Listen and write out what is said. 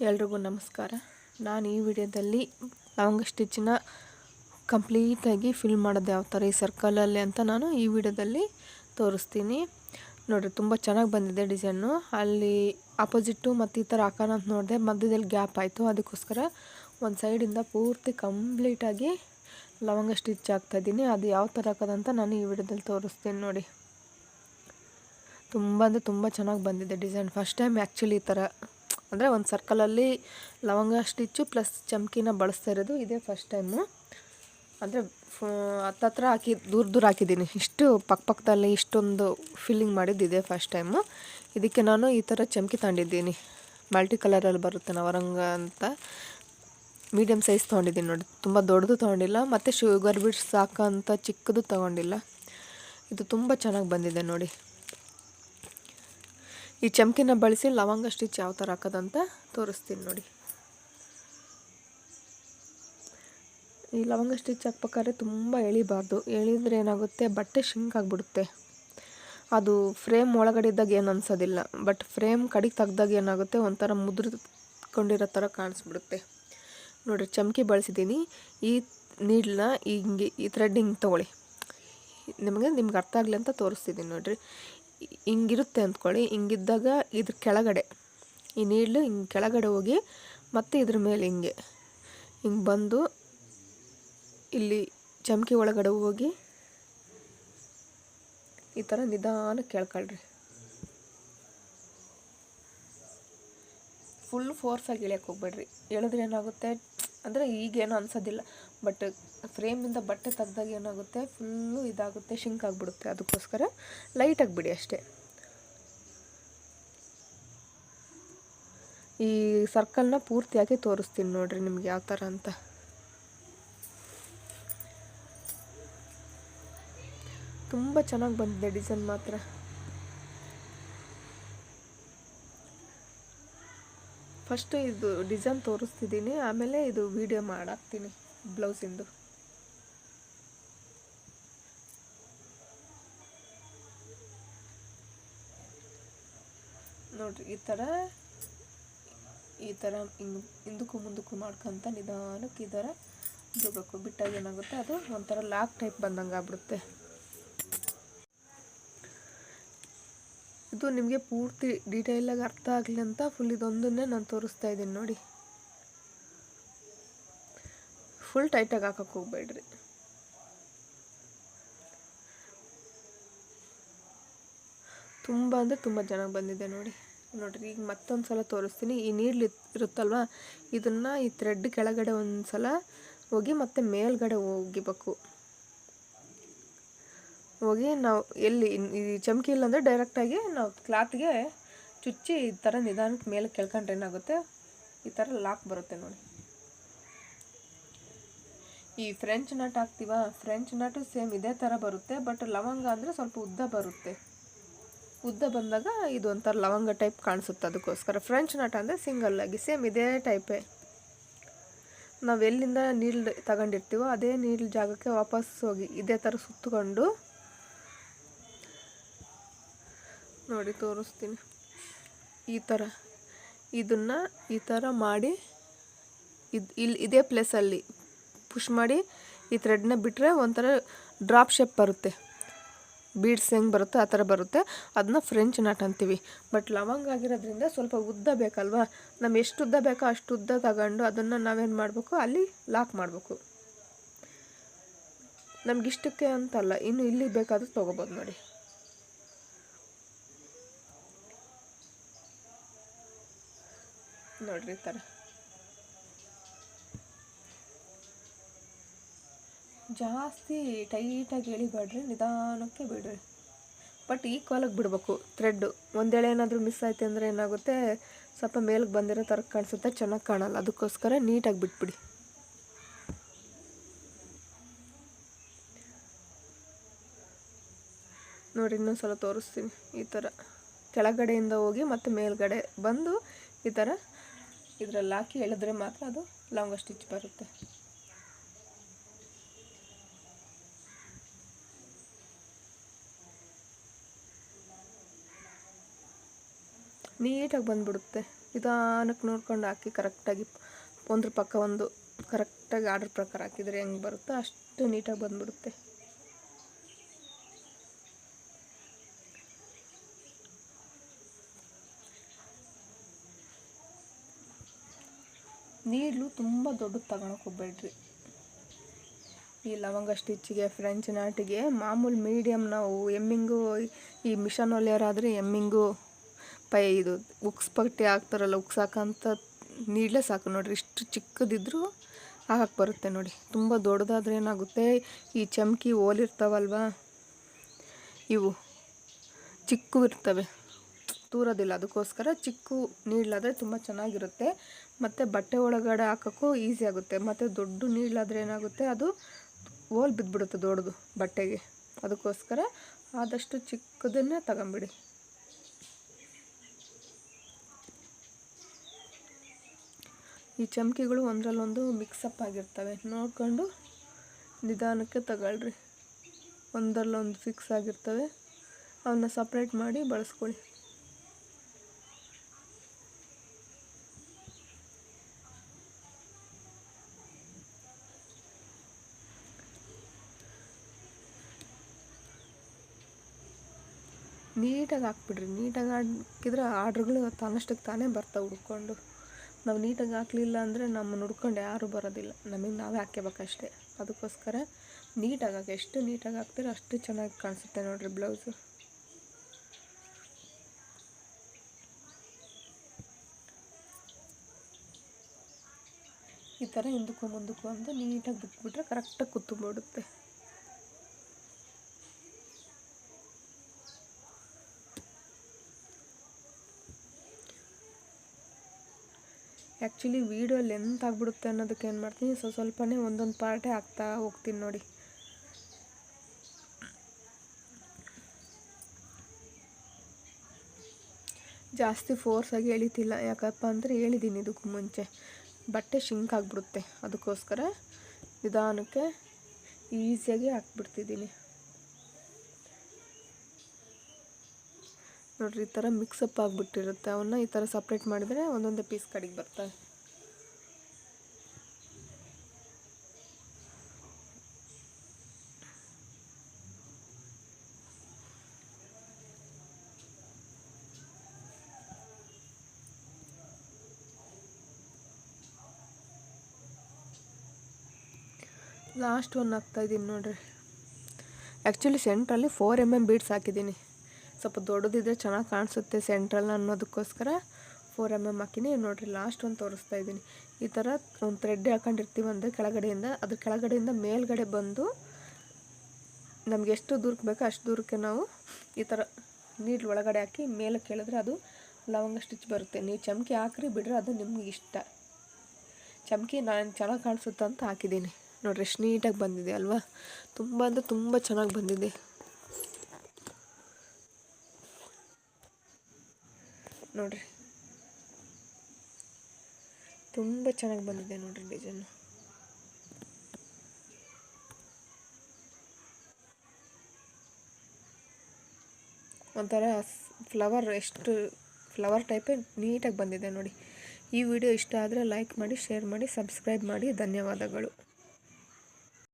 ಎಲ್ರಿಗೂ ನಮಸ್ಕಾರ. ನಾನು ಈ ವಿಡಿಯೋದಲ್ಲಿ ಲವಂಗ ಸ್ಟಿಚ್ನ ಕಂಪ್ಲೀಟಾಗಿ ಫಿಲ್ ಮಾಡೋದು ಯಾವ ಥರ ಈ ಸರ್ಕಲಲ್ಲಿ ಅಂತ ನಾನು ಈ ವಿಡಿಯೋದಲ್ಲಿ ತೋರಿಸ್ತೀನಿ. ನೋಡಿರಿ, ತುಂಬ ಚೆನ್ನಾಗಿ ಬಂದಿದೆ ಡಿಸೈನು. ಅಲ್ಲಿ ಆಪೋಸಿಟ್ಟು ಮತ್ತು ಈ ಥರ ಹಾಕೋಣ ಅಂತ ನೋಡಿದೆ, ಮಧ್ಯದಲ್ಲಿ ಗ್ಯಾಪ್ ಆಯಿತು. ಅದಕ್ಕೋಸ್ಕರ ಒಂದು ಸೈಡಿಂದ ಪೂರ್ತಿ ಕಂಪ್ಲೀಟಾಗಿ ಲವಂಗ ಸ್ಟಿಚ್ ಹಾಕ್ತಾಯಿದ್ದೀನಿ. ಅದು ಯಾವ ಥರ ಹಾಕೋದಂತ ನಾನು ಈ ವಿಡಿಯೋದಲ್ಲಿ ತೋರಿಸ್ತೀನಿ ನೋಡಿ. ತುಂಬ ಅಂದರೆ ತುಂಬ ಚೆನ್ನಾಗಿ ಬಂದಿದೆ ಡಿಸೈನ್. ಫಸ್ಟ್ ಟೈಮ್ ಆ್ಯಕ್ಚುಲಿ ಈ ಥರ ಅಂದರೆ ಒಂದು ಸರ್ಕಲಲ್ಲಿ ಲವಂಗ ಸ್ಟಿಚ್ಚು ಪ್ಲಸ್ ಚಮ್ಕಿನ ಬಳಸ್ತಾ ಇರೋದು ಇದೇ ಫಸ್ಟ್ ಟೈಮು. ಅಂದರೆ ಹತ್ತತ್ರ ಹಾಕಿ ದೂರ ಹಾಕಿದ್ದೀನಿ. ಇಷ್ಟು ಪಕ್ಕದಲ್ಲಿ ಇಷ್ಟೊಂದು ಫಿಲ್ಲಿಂಗ್ ಮಾಡಿದ್ದು ಇದೇ ಫಸ್ಟ್ ಟೈಮು. ಇದಕ್ಕೆ ನಾನು ಈ ಥರ ಚಮ್ಕಿ ತಗೊಂಡಿದ್ದೀನಿ. ಮಲ್ಟಿ ಕಲರಲ್ಲಿ ಬರುತ್ತೆ, ನವರಂಗ ಅಂತ. ಮೀಡಿಯಮ್ ಸೈಜ್ ತೊಗೊಂಡಿದ್ದೀನಿ ನೋಡಿ. ತುಂಬ ದೊಡ್ಡದು ತೊಗೊಂಡಿಲ್ಲ ಮತ್ತು ಶುಗರ್ ಬೀಡ್ಸ್ ಸಾಕೋಂಥ ಚಿಕ್ಕದು ತೊಗೊಂಡಿಲ್ಲ. ಇದು ತುಂಬ ಚೆನ್ನಾಗಿ ಬಂದಿದೆ ನೋಡಿ. ಈ ಚಮ್ಕಿನ ಬಳಸಿ ಲವಂಗ ಸ್ಟಿಚ್ ಯಾವ ಥರ ಹಾಕೋದಂತ ತೋರಿಸ್ತೀನಿ ನೋಡಿ. ಈ ಲವಂಗ ಸ್ಟಿಚ್ ಹಾಕ್ಬೇಕಾದ್ರೆ ತುಂಬ ಎಳಿಬಾರ್ದು. ಎಳಿದ್ರೆ ಏನಾಗುತ್ತೆ, ಬಟ್ಟೆ ಶಿಂಕ್ ಆಗಿಬಿಡುತ್ತೆ. ಅದು ಫ್ರೇಮ್ ಒಳಗಡೆ ಇದ್ದಾಗ ಏನು ಅನ್ಸೋದಿಲ್ಲ, ಬಟ್ ಫ್ರೇಮ್ ಕಡೆಗೆ ತೆಗ್ದಾಗ ಏನಾಗುತ್ತೆ, ಒಂಥರ ಮುದ್ರಿಕೊಂಡಿರೋ ಥರ ಕಾಣಿಸ್ಬಿಡುತ್ತೆ. ನೋಡಿರಿ, ಚಮ್ಕಿ ಬಳಸಿದ್ದೀನಿ. ಈ ನೀಡನ್ನ ಹಿಂಗೆ ಈ ಥ್ರೆಡ್ ಹಿಂಗೆ ತೊಗೊಳ್ಳಿ. ನಿಮ್ಗೆ ಅರ್ಥ ಆಗಲಿ ಅಂತ ತೋರಿಸ್ತಿದ್ದೀನಿ ನೋಡಿರಿ. ಹಿಂಗಿರುತ್ತೆ ಅಂದ್ಕೊಳ್ಳಿ. ಹಿಂಗಿದ್ದಾಗ ಇದ್ರ ಕೆಳಗಡೆ ಈ ನೀಡ್ಲು ಹಿಂಗೆ ಕೆಳಗಡೆ ಹೋಗಿ ಮತ್ತು ಇದ್ರ ಮೇಲೆ ಹಿಂಗೆ ಬಂದು ಇಲ್ಲಿ ಚಮ್ಕಿ ಒಳಗಡೆ ಹೋಗಿ ಈ ಥರ ನಿಧಾನಕ್ಕೆ ಕೆಳ್ಕೊಳ್ರಿ. ಫುಲ್ ಫೋರ್ಸಾಗಿ ಇಳಿಯೋಕ್ಕೆ ಹೋಗ್ಬೇಡ್ರಿ. ಎಳೆದ್ರೆ ಏನಾಗುತ್ತೆ ಅಂದರೆ ಈಗೇನು ಅನ್ಸೋದಿಲ್ಲ, ಬಟ್ ಫ್ರೇಮಿಂದ ಬಟ್ಟೆ ತೆಗ್ದಾಗ ಏನಾಗುತ್ತೆ, ಫುಲ್ಲು ಇದಾಗುತ್ತೆ, ಶಿಂಕ್ ಆಗಿಬಿಡುತ್ತೆ. ಅದಕ್ಕೋಸ್ಕರ ಲೈಟಾಗಿ ಬಿಡಿ ಅಷ್ಟೇ. ಈ ಸರ್ಕಲ್ನ ಪೂರ್ತಿಯಾಗಿ ತೋರಿಸ್ತೀನಿ ನೋಡಿರಿ ನಿಮ್ಗೆ ಯಾವ ಥರ ಅಂತ. ತುಂಬ ಚೆನ್ನಾಗಿ ಬಂದಿದೆ ಡಿಸೈನ್ ಮಾತ್ರ. ಫಸ್ಟು ಇದು ಡಿಸೈನ್ ತೋರಿಸ್ತಿದ್ದೀನಿ, ಆಮೇಲೆ ಇದು ವಿಡಿಯೋ ಮಾಡಾಕ್ತೀನಿ ಬ್ಲೌಸಿಂದು. ನೋಡಿರಿ, ಈ ಥರ ಹಿಂಗೆ ಹಿಂದಕ್ಕೂ ಮುಂದಕ್ಕೂ ಮಾಡ್ಕೊತ ನಿಧಾನಕ್ಕೆ ಈ ಥರ ಬಿಡಬೇಕು. ಬಿಟ್ಟಾಗ ಏನಾಗುತ್ತೆ, ಅದು ಒಂಥರ ಲಾಕ್ ಟೈಪ್ ಬಂದಂಗೆ ಆಗ್ಬಿಡುತ್ತೆ. ಇದು ನಿಮಗೆ ಪೂರ್ತಿ ಡೀಟೇಲಾಗಿ ಅರ್ಥ ಆಗಲಿ ಅಂತ ಫುಲ್ ಇದೊಂದನ್ನೇ ನಾನು ತೋರಿಸ್ತಾ ಇದ್ದೀನಿ ನೋಡಿ. ಫುಲ್ ಟೈಟಾಗಿ ಹಾಕಕ್ಕೆ ಹೋಗ್ಬೇಡ್ರಿ. ತುಂಬ ಅಂದರೆ ತುಂಬ ಚೆನ್ನಾಗಿ ಬಂದಿದೆ ನೋಡಿ. ನೋಡಿರಿ, ಈಗ ಮತ್ತೊಂದು ಸಲ ತೋರಿಸ್ತೀನಿ. ಈ ನೀಡ್ಲು ಇರುತ್ತಲ್ವ, ಇದನ್ನು ಈ ಥ್ರೆಡ್ ಕೆಳಗಡೆ ಒಂದು ಸಲ ಹೋಗಿ ಮತ್ತು ಮೇಲ್ಗಡೆ ಹೋಗಿಬೇಕು. ಹೋಗಿ ನಾವು ಎಲ್ಲಿ ಈ ಚಮ್ಕಿ ಇಲ್ಲಾಂದರೆ ಡೈರೆಕ್ಟಾಗಿ ನಾವು ಕ್ಲಾತ್ಗೆ ಚುಚ್ಚಿ ಈ ಥರ ನಿಧಾನಕ್ಕೆ ಮೇಲೆ ಕೆಳ್ಕೊಂಡ್ರೆ ಏನಾಗುತ್ತೆ, ಈ ಥರ ಲಾಕ್ ಬರುತ್ತೆ ನೋಡಿ. ಈ ಫ್ರೆಂಚ್ ನಟ್ ಹಾಕ್ತೀವ, ಫ್ರೆಂಚ್ ನಟು ಸೇಮ್ ಇದೇ ಥರ ಬರುತ್ತೆ, ಬಟ್ ಲವಂಗ ಅಂದರೆ ಸ್ವಲ್ಪ ಉದ್ದ ಬರುತ್ತೆ. ಉದ್ದ ಬಂದಾಗ ಇದು ಒಂಥರ ಲವಂಗ ಟೈಪ್ ಕಾಣಿಸುತ್ತೆ. ಅದಕ್ಕೋಸ್ಕರ ಫ್ರೆಂಚ್ ನಟ್ ಅಂದರೆ ಸಿಂಗಲ್ಲಾಗಿ ಸೇಮ್ ಇದೇ ಟೈಪೇ. ನಾವು ಎಲ್ಲಿಂದ ನೀಡ್ಲು ತಗೊಂಡಿರ್ತೀವೋ ಅದೇ ನೀಡ್ಲು ಜಾಗಕ್ಕೆ ವಾಪಸ್ ಹೋಗಿ ಇದೇ ಥರ ಸುತ್ತಕೊಂಡು ನೋಡಿ ತೋರಿಸ್ತೀನಿ. ಈ ಥರ ಇದನ್ನು ಈ ಥರ ಮಾಡಿ ಇಲ್ಲಿ ಇದೇ ಪ್ಲೇಸಲ್ಲಿ ಪುಷ್ ಮಾಡಿ ಈ ಥ್ರೆಡ್ನ ಬಿಟ್ಟರೆ ಒಂಥರ ಡ್ರಾಪ್ ಶೇಪ್ ಬರುತ್ತೆ. ಬೀಡ್ಸ್ ಹೆಂಗೆ ಬರುತ್ತೆ ಆ ಥರ ಬರುತ್ತೆ. ಅದನ್ನ ಫ್ರೆಂಚ್ ನಟ್ ಅಂತೀವಿ. ಬಟ್ ಲವಂಗ ಆಗಿರೋದ್ರಿಂದ ಸ್ವಲ್ಪ ಉದ್ದ ಬೇಕಲ್ವ, ನಮ್ಮ ಎಷ್ಟು ಉದ್ದ ಬೇಕೋ ಅಷ್ಟು ಉದ್ದ ತಗೊಂಡು ಅದನ್ನು ನಾವೇನು ಮಾಡಬೇಕು, ಅಲ್ಲಿ ಲಾಕ್ ಮಾಡಬೇಕು. ನಮಗಿಷ್ಟಕ್ಕೆ ಅಂತಲ್ಲ, ಇನ್ನು ಇಲ್ಲಿ ಬೇಕಾದರೂ ತೊಗೋಬೋದು ನೋಡಿ. ನೋಡಿರಿ, ಈ ಥರ ಜಾಸ್ತಿ ಟೈಟಾಗಿ ಎಳಿಬೇಡ್ರಿ, ನಿಧಾನಕ್ಕೆ ಬಿಡ್ರಿ. ಬಟ್ ಈಕ್ವಲಾಗಿ ಬಿಡಬೇಕು ಥ್ರೆಡ್ಡು. ಒಂದೇಳೆ ಏನಾದರೂ ಮಿಸ್ ಆಯ್ತು ಅಂದರೆ ಏನಾಗುತ್ತೆ, ಸ್ವಲ್ಪ ಮೇಲಕ್ಕೆ ಬಂದಿರೋ ಥರ ಕಾಣಿಸುತ್ತೆ, ಚೆನ್ನಾಗಿ ಕಾಣಲ್ಲ. ಅದಕ್ಕೋಸ್ಕರ ನೀಟಾಗಿ ಬಿಟ್ಬಿಡಿ. ನೋಡಿ, ಇನ್ನೊಂದು ಸಲ ತೋರಿಸ್ತೀನಿ. ಈ ಥರ ಕೆಳಗಡೆಯಿಂದ ಹೋಗಿ ಮತ್ತು ಮೇಲ್ಗಡೆ ಬಂದು ಈ ಥರ ಇದರಲ್ಲಿ ಹಾಕಿ ಎಳೆದ್ರೆ ಮಾತ್ರ ಅದು ಲವಂಗ ಸ್ಟಿಚ್ ಬರುತ್ತೆ. ನೀಟಾಗಿ ಬಂದುಬಿಡುತ್ತೆ. ನಿಧಾನಕ್ಕೆ ನೋಡ್ಕೊಂಡು ಹಾಕಿ ಕರೆಕ್ಟಾಗಿ ಒಂದ್ರ ಪಕ್ಕ ಒಂದು ಕರೆಕ್ಟಾಗಿ ಆರ್ಡ್ರ್ ಪ್ರಕಾರ ಹಾಕಿದರೆ ಹೆಂಗೆ ಬರುತ್ತೋ ಅಷ್ಟು ನೀಟಾಗಿ ಬಂದುಬಿಡುತ್ತೆ. ನೀಡ್ಲು ತುಂಬ ದೊಡ್ಡದು ತಗೊಳಕ್ಕೆ ಹೋಗ್ಬೇಡ್ರಿ. ಈ ಲವಂಗ ಸ್ಟಿಚ್ಚಿಗೆ, ಫ್ರೆಂಚ್ ನಾಟಿಗೆ ಮಾಮೂಲು ಮೀಡಿಯಮ್ ನಾವು ಎಮ್ಮಿಂಗು ಈ ಮಿಷನ್ ಹೊಲಿಯೋರಾದರೆ ಎಮ್ಮಿಂಗು ಇದು ಉಕ್ಸ್ ಪಟ್ಟಿ ಹಾಕ್ತಾರಲ್ಲ, ಉಕ್ಸ್ ಹಾಕೋಂಥ ನೀಡಲೇ ಸಾಕು ನೋಡಿರಿ. ಇಷ್ಟು ಚಿಕ್ಕದಿದ್ದರೂ ಹಾಕಕ್ಕೆ ಬರುತ್ತೆ ನೋಡಿ. ತುಂಬ ದೊಡ್ಡದಾದ್ರೆ ಏನಾಗುತ್ತೆ, ಈ ಚಮ್ಕಿ ಹೋಲಿರ್ತಾವಲ್ವ ಇವು ಚಿಕ್ಕ ಇರ್ತವೆ, ತೂರೋದಿಲ್ಲ. ಅದಕ್ಕೋಸ್ಕರ ಚಿಕ್ಕ ನೀಡ್ಲಾದರೆ ತುಂಬ ಚೆನ್ನಾಗಿರುತ್ತೆ, ಮತ್ತು ಬಟ್ಟೆ ಒಳಗಡೆ ಹಾಕೋಕ್ಕೂ ಈಸಿ ಆಗುತ್ತೆ. ಮತ್ತು ದೊಡ್ಡ ನೀಡ್ಲಾದರೆ ಏನಾಗುತ್ತೆ, ಅದು ಹೋಲ್ ಬಿದ್ದುಬಿಡುತ್ತೆ ದೊಡ್ಡದು ಬಟ್ಟೆಗೆ. ಅದಕ್ಕೋಸ್ಕರ ಆದಷ್ಟು ಚಿಕ್ಕದನ್ನೇ ತಗೊಂಬಿಡಿ. ಈ ಚಮ್ಕಿಗಳು ಒಂದರಲ್ಲೊಂದು ಮಿಕ್ಸಪ್ ಆಗಿರ್ತವೆ, ನೋಡ್ಕೊಂಡು ನಿಧಾನಕ್ಕೆ ತಗೊಳ್ರಿ. ಒಂದರಲ್ಲೊಂದು ಫಿಕ್ಸ್ ಆಗಿರ್ತವೆ, ಅವನ್ನ ಸಪ್ರೇಟ್ ಮಾಡಿ ಬಳಸ್ಕೊಳ್ಳಿ. ನೀಟಾಗಿ ಹಾಕ್ಬಿಡ್ರಿ. ನೀಟಾಗಿ ಹಾಕಿದ್ರೆ ಆರ್ಡ್ರ್ಗಳು ತಾನಷ್ಟಕ್ಕೆ ತಾನೇ ಬರ್ತಾವೆ ಹುಡ್ಕೊಂಡು. ನಾವು ನೀಟಾಗಿ ಹಾಕಲಿಲ್ಲ ಅಂದರೆ ನಮ್ಮನ್ನು ಹುಡ್ಕೊಂಡು ಯಾರೂ ಬರೋದಿಲ್ಲ, ನಮಗೆ ನಾವೇ ಹಾಕ್ಕೋಬೇಕಷ್ಟೆ. ಅದಕ್ಕೋಸ್ಕರ ನೀಟಾಗಿ ಹಾಕಿ, ಎಷ್ಟು ನೀಟಾಗಿ ಹಾಕ್ತೀರೋ ಅಷ್ಟು ಚೆನ್ನಾಗಿ ಕಾಣಿಸುತ್ತೆ ನೋಡಿರಿ ಬ್ಲೌಸು. ಈ ಥರ ಹಿಂದಕ್ಕೂ ಮುಂದಕ್ಕೂ ಅಂತ ನೀಟಾಗಿ ಬಿಟ್ಬಿಟ್ರೆ ಕರೆಕ್ಟಾಗಿ ಕೂತ್ಬಿಡುತ್ತೆ. ಆ್ಯಕ್ಚುಲಿ ವೀಡಿಯೋ ಲೆಂತ್ ಆಗಿಬಿಡುತ್ತೆ ಅನ್ನೋದಕ್ಕೆ ಏನು ಮಾಡ್ತೀನಿ, ಸ್ವಲ್ಪನೇ ಒಂದೊಂದು ಪಾರ್ಟೇ ಹಾಕ್ತಾ ಹೋಗ್ತೀನಿ ನೋಡಿ. ಜಾಸ್ತಿ ಫೋರ್ಸಾಗಿ ಎಳಿತಿಲ್ಲ, ಯಾಕಪ್ಪ ಅಂದರೆ ಹೇಳಿದ್ದೀನಿ ಇದಕ್ಕೂ ಮುಂಚೆ ಬಟ್ಟೆ ಶಿಂಕ್ ಆಗಿಬಿಡುತ್ತೆ. ಅದಕ್ಕೋಸ್ಕರ ನಿಧಾನಕ್ಕೆ ಈಸಿಯಾಗಿ ಹಾಕ್ಬಿಡ್ತಿದ್ದೀನಿ ನೋಡಿರಿ. ಈ ಥರ ಮಿಕ್ಸಪ್ ಆಗಿಬಿಟ್ಟಿರುತ್ತೆ, ಅವನ್ನ ಈ ಥರ ಸಪ್ರೇಟ್ ಮಾಡಿದರೆ ಒಂದೊಂದೇ ಪೀಸ್ ಕಡೆಗೆ ಬರ್ತವೆ. ಲಾಸ್ಟ್ ಒನ್ ಹಾಕ್ತಾಯಿದ್ದೀನಿ ನೋಡಿರಿ. ಆ್ಯಕ್ಚುಲಿ ಸೆಂಟ್ರಲ್ಲಿ 4 mm ಬೀಡ್ಸ್ ಹಾಕಿದ್ದೀನಿ. ಸ್ವಲ್ಪ ದೊಡ್ಡದಿದ್ರೆ ಚೆನ್ನಾಗಿ ಕಾಣಿಸುತ್ತೆ ಸೆಂಟ್ರಲ್ಲಿ ಅನ್ನೋದಕ್ಕೋಸ್ಕರ 4 mm ಹಾಕಿನಿ ನೋಡಿರಿ. ಲಾಸ್ಟ್ ಒಂದು ತೋರಿಸ್ತಾ ಇದ್ದೀನಿ. ಈ ಥರ ಒಂದು ಥ್ರೆಡ್ ಹಾಕೊಂಡಿರ್ತೀವಿ ಅಂದರೆ ಕೆಳಗಡೆಯಿಂದ, ಅದ್ರ ಕೆಳಗಡೆಯಿಂದ ಮೇಲ್ಗಡೆ ಬಂದು ನಮ್ಗೆ ಎಷ್ಟು ದೂರಕ್ಕೆ ಬೇಕೋ ಅಷ್ಟು ದೂರಕ್ಕೆ ನಾವು ಈ ಥರ ನೀಡ್ಲು ಒಳಗಡೆ ಹಾಕಿ ಮೇಲೆ ಕೇಳಿದ್ರೆ ಅದು ಲವಂಗ ಸ್ಟಿಚ್ ಬರುತ್ತೆ. ನೀವು ಚಮಕಿ ಹಾಕ್ರಿ ಬಿಡ್ರಿ, ಅದು ನಿಮ್ಗೆ ಇಷ್ಟ. ಚಮಕಿ ನಾನು ಚೆನ್ನಾಗಿ ಕಾಣಿಸುತ್ತೆ ಅಂತ ಹಾಕಿದ್ದೀನಿ ನೋಡಿರಿ. ಎಷ್ಟು ನೀಟಾಗಿ ಬಂದಿದೆ ಅಲ್ವಾ, ತುಂಬ ಅಂದರೆ ತುಂಬ ಚೆನ್ನಾಗಿ ಬಂದಿದೆ ನೋಡಿರಿ. ತುಂಬ ಚೆನ್ನಾಗಿ ಬಂದಿದೆ ನೋಡಿರಿ ಡಿಸೈನು. ಒಂಥರ ಫ್ಲವರ್, ಎಷ್ಟು ಫ್ಲವರ್ ಟೈಪೇ ನೀಟಾಗಿ ಬಂದಿದೆ ನೋಡಿ. ಈ ವಿಡಿಯೋ ಇಷ್ಟ ಆದರೆ ಲೈಕ್ ಮಾಡಿ, ಶೇರ್ ಮಾಡಿ, ಸಬ್ಸ್ಕ್ರೈಬ್ ಮಾಡಿ. ಧನ್ಯವಾದಗಳು.